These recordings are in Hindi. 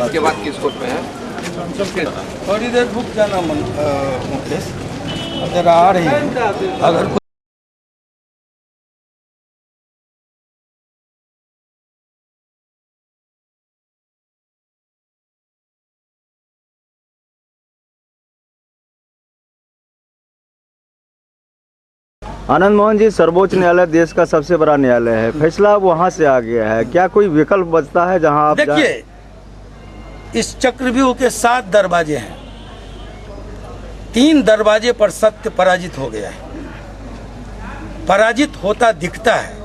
इसके बाद किस कोर्ट में है? थोड़ी देर रुक जाना मुकेश, अगर आ रही है अगर आनंद मोहन जी, सर्वोच्च न्यायालय देश का सबसे बड़ा न्यायालय है, फैसला वहां से आ गया है, क्या कोई विकल्प बचता है जहां आप देखिए, इस चक्रव्यूह के 7 दरवाजे हैं, 3 दरवाजे पर सत्य पराजित हो गया है। पराजित होता दिखता है,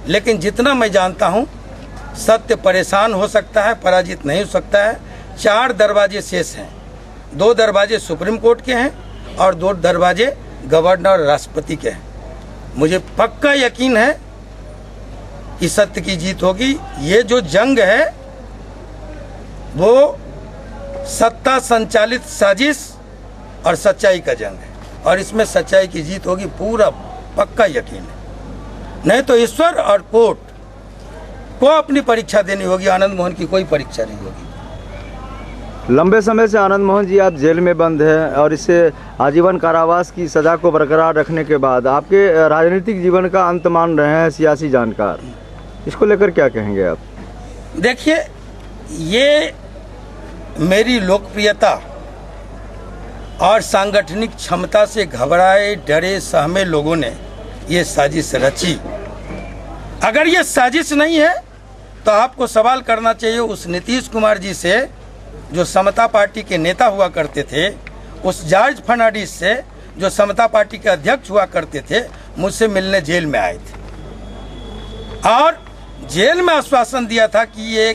लेकिन जितना मैं जानता हूं सत्य परेशान हो सकता है, पराजित नहीं हो सकता है। 4 दरवाजे शेष हैं, 2 दरवाजे सुप्रीम कोर्ट के हैं और 2 दरवाजे गवर्नर और राष्ट्रपति के हैं। मुझे पक्का यकीन है कि सत्य की जीत होगी। ये जो जंग है वो सत्ता संचालित साजिश और सच्चाई का जंग है, और इसमें सच्चाई की जीत होगी, पूरा पक्का यकीन है। नहीं तो ईश्वर और कोर्ट को अपनी परीक्षा देनी होगी, आनंद मोहन की कोई परीक्षा नहीं होगी। लंबे समय से आनंद मोहन जी आप जेल में बंद हैं और इससे आजीवन कारावास की सजा को बरकरार रखने के बाद आपके राजनीतिक जीवन का अंत मान रहे हैं सियासी जानकार, इसको लेकर क्या कहेंगे आप? देखिए, ये मेरी लोकप्रियता और सांगठनिक क्षमता से घबराए डरे सहमे लोगों ने ये साजिश रची। अगर ये साजिश नहीं है तो आपको सवाल करना चाहिए उस नीतीश कुमार जी से जो समता पार्टी के नेता हुआ करते थे, उस जॉर्ज फर्नांडिस से जो समता पार्टी के अध्यक्ष हुआ करते थे, मुझसे मिलने जेल में आए थे और जेल में आश्वासन दिया था कि ये,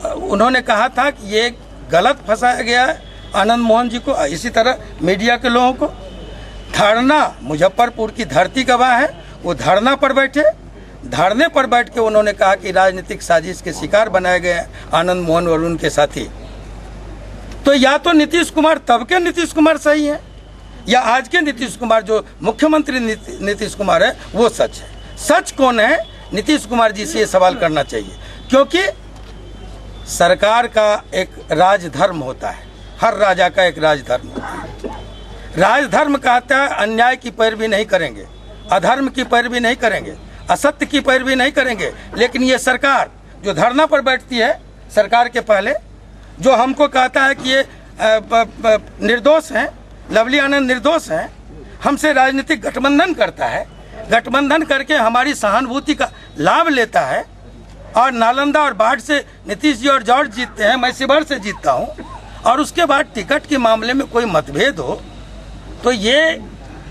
उन्होंने कहा था कि ये गलत फंसाया गया है आनंद मोहन जी को, इसी तरह मीडिया के लोगों को। धरना, मुजफ्फरपुर की धरती गवाह है, वो धरना पर बैठे, धरने पर बैठ के उन्होंने कहा कि राजनीतिक साजिश के शिकार बनाए गए आनंद मोहन और उनके साथी। तो या तो नीतीश कुमार तब के नीतीश कुमार सही है, या आज के नीतीश कुमार जो मुख्यमंत्री नीतीश कुमार है वो सच है। सच कौन है? नीतीश कुमार जी से ये सवाल करना चाहिए, क्योंकि सरकार का एक राजधर्म होता है, हर राजा का एक राजधर्म होता है। राजधर्म कहता है अन्याय की पैरवी नहीं करेंगे, अधर्म की पैरवी नहीं करेंगे, असत्य की पैरवी नहीं करेंगे। लेकिन ये सरकार जो धरना पर बैठती है, सरकार के पहले जो हमको कहता है कि ये निर्दोष हैं, लवली आनंद निर्दोष हैं, हमसे राजनीतिक गठबंधन करता है, गठबंधन करके हमारी सहानुभूति का लाभ लेता है, और नालंदा और बाढ़ से नीतीश जी और जॉर्ज जीतते हैं, मैं शिवहर से जीतता हूँ, और उसके बाद टिकट के मामले में कोई मतभेद हो, तो ये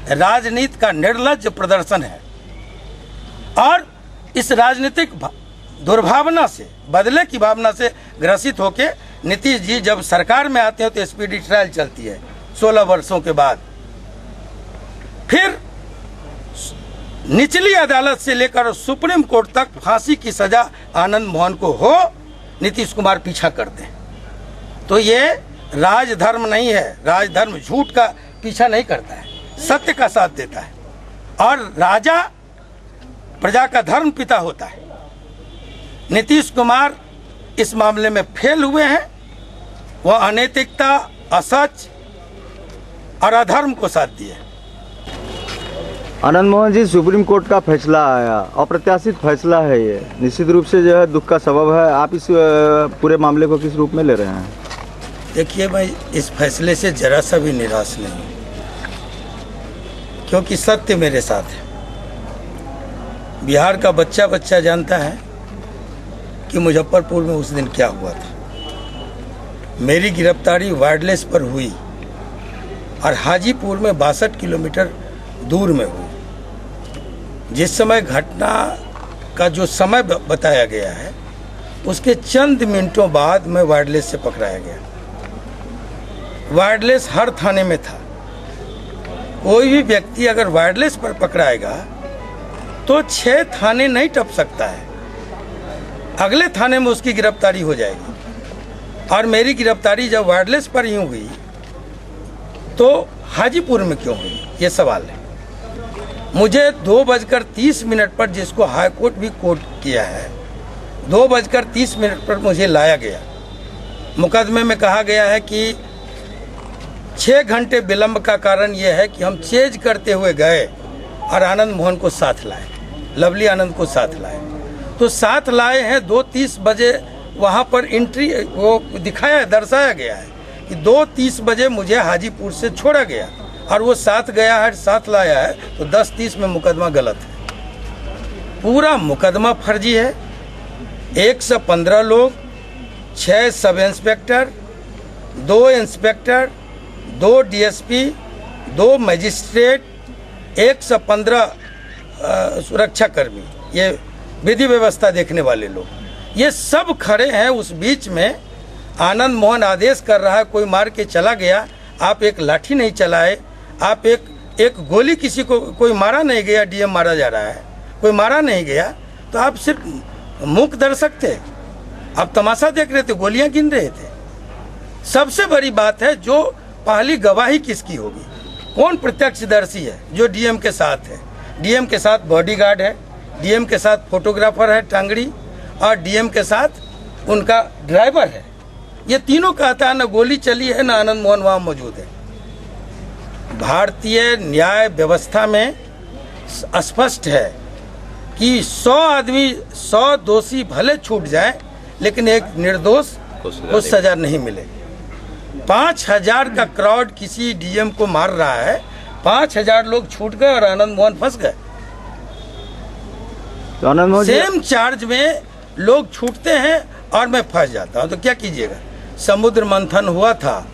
राजनीति का निर्लज्ज प्रदर्शन है। और इस राजनीतिक दुर्भावना से, बदले की भावना से ग्रसित होके नीतीश जी जब सरकार में आते हैं तो स्पीडी ट्रायल चलती है 16 वर्षों के बाद। फिर निचली अदालत से लेकर सुप्रीम कोर्ट तक फांसी की सजा आनंद मोहन को हो, नीतीश कुमार पीछा करते हैं। तो ये राजधर्म नहीं है, राजधर्म झूठ का पीछा नहीं करता है, सत्य का साथ देता है, और राजा प्रजा का धर्म पिता होता है। नीतीश कुमार इस मामले में फेल हुए हैं, वह अनैतिकता, असच और अधर्म को साथ दिए। आनंद मोहन जी, सुप्रीम कोर्ट का फैसला आया, अप्रत्याशित फैसला है ये, निश्चित रूप से जो है दुख का सबब है। आप इस पूरे मामले को किस रूप में ले रहे हैं? देखिए, मैं इस फैसले से जरा सा भी निराश नहीं हूँ, क्योंकि सत्य मेरे साथ है। बिहार का बच्चा बच्चा जानता है कि मुजफ्फरपुर में उस दिन क्या हुआ था। मेरी गिरफ्तारी वायरलेस पर हुई और हाजीपुर में 62 किलोमीटर दूर में हुई। जिस समय घटना का जो समय बताया गया है, उसके चंद मिनटों बाद मैं वायरलेस से पकड़ाया गया। वायरलेस हर थाने में था। कोई भी व्यक्ति अगर वायरलेस पर पकड़ाएगा तो 6 थाने नहीं टप सकता है, अगले थाने में उसकी गिरफ्तारी हो जाएगी। और मेरी गिरफ्तारी जब वायरलेस पर ही हुई तो हाजीपुर में क्यों हुई, ये सवाल है। मुझे 2:30 पर, जिसको हाई कोर्ट भी कोर्ट किया है, 2:30 पर मुझे लाया गया। मुकदमे में कहा गया है कि 6 घंटे विलंब का कारण यह है कि हम चेज करते हुए गए और आनंद मोहन को साथ लाए, लवली आनंद को साथ लाए। तो साथ लाए हैं 2:30 बजे, वहाँ पर एंट्री वो दिखाया, दर्शाया गया है कि 2:30 बजे मुझे हाजीपुर से छोड़ा गया और वो साथ गया है, साथ लाया है, तो 10:30 में मुकदमा गलत है। पूरा मुकदमा फर्जी है। 115 लोग, 6 sub inspector, 2 inspector, 2 DSP, 2 magistrate, 115 सुरक्षाकर्मी, ये विधि व्यवस्था देखने वाले लोग, ये सब खड़े हैं। उस बीच में आनंद मोहन आदेश कर रहा है, कोई मार के चला गया, आप एक लाठी नहीं चलाए, आप एक गोली, किसी को कोई मारा नहीं गया, डीएम मारा जा रहा है, कोई मारा नहीं गया, तो आप सिर्फ मूक दर्शक थे, आप तमाशा देख रहे थे, गोलियां गिन रहे थे। सबसे बड़ी बात है, जो पहली गवाही किसकी होगी, कौन प्रत्यक्षदर्शी है जो डीएम के साथ है। डीएम के साथ बॉडीगार्ड है, डीएम के साथ फोटोग्राफर है टांगड़ी, और डीएम के साथ उनका ड्राइवर है। ये तीनों कहता है ना गोली चली है ना आनंद मोहन वहाँ मौजूद है। भारतीय न्याय व्यवस्था में स्पष्ट है कि 100 आदमी, 100 दोषी भले छूट जाए, लेकिन एक निर्दोष को सजा नहीं मिले। 5000 का क्राउड किसी डीएम को मार रहा है, 5000 लोग छूट गए और आनंद मोहन फंस गए। तो आनंद मोहन सेम चार्ज में लोग छूटते हैं और मैं फंस जाता हूं, तो क्या कीजिएगा। समुद्र मंथन हुआ था,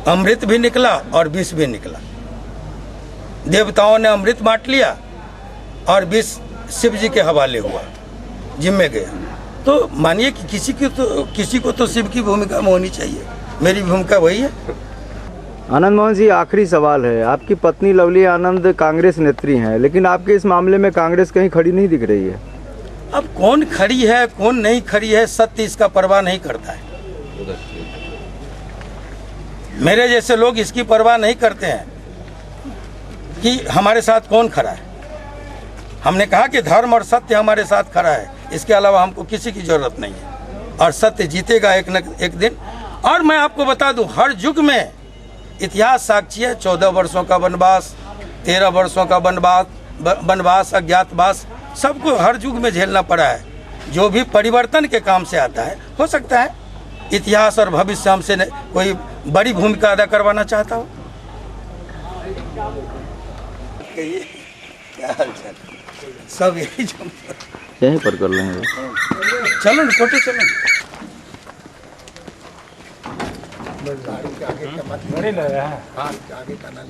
अमृत भी निकला और विष भी निकला। देवताओं ने अमृत बांट लिया और विष शिव जी के हवाले हुआ, जिम्मे गया। तो मानिए कि किसी को तो शिव की भूमिका में होनी चाहिए, मेरी भूमिका वही है। आनंद मोहन जी, आखिरी सवाल है, आपकी पत्नी लवली आनंद कांग्रेस नेत्री हैं, लेकिन आपके इस मामले में कांग्रेस कहीं खड़ी नहीं दिख रही है। अब कौन खड़ी है कौन नहीं खड़ी है, सत्य इसका परवाह नहीं करता है। मेरे जैसे लोग इसकी परवाह नहीं करते हैं कि हमारे साथ कौन खड़ा है। हमने कहा कि धर्म और सत्य हमारे साथ खड़ा है, इसके अलावा हमको किसी की जरूरत नहीं है, और सत्य जीतेगा एक न एक दिन। और मैं आपको बता दूं, हर युग में इतिहास साक्षी है। 14 वर्षों का वनवास, 13 वर्षों का वनवास, अज्ञातवास, सबको हर युग में झेलना पड़ा है। जो भी परिवर्तन के काम से आता है, हो सकता है इतिहास और भविष्य हमसे कोई बड़ी भूमिका अदा करवाना चाहता हो। क्या हाल चाल, सब यहीं पर कर लेंगे। चलो ना फोटो, चलो गाड़ी के आगे का मत, आगे का ना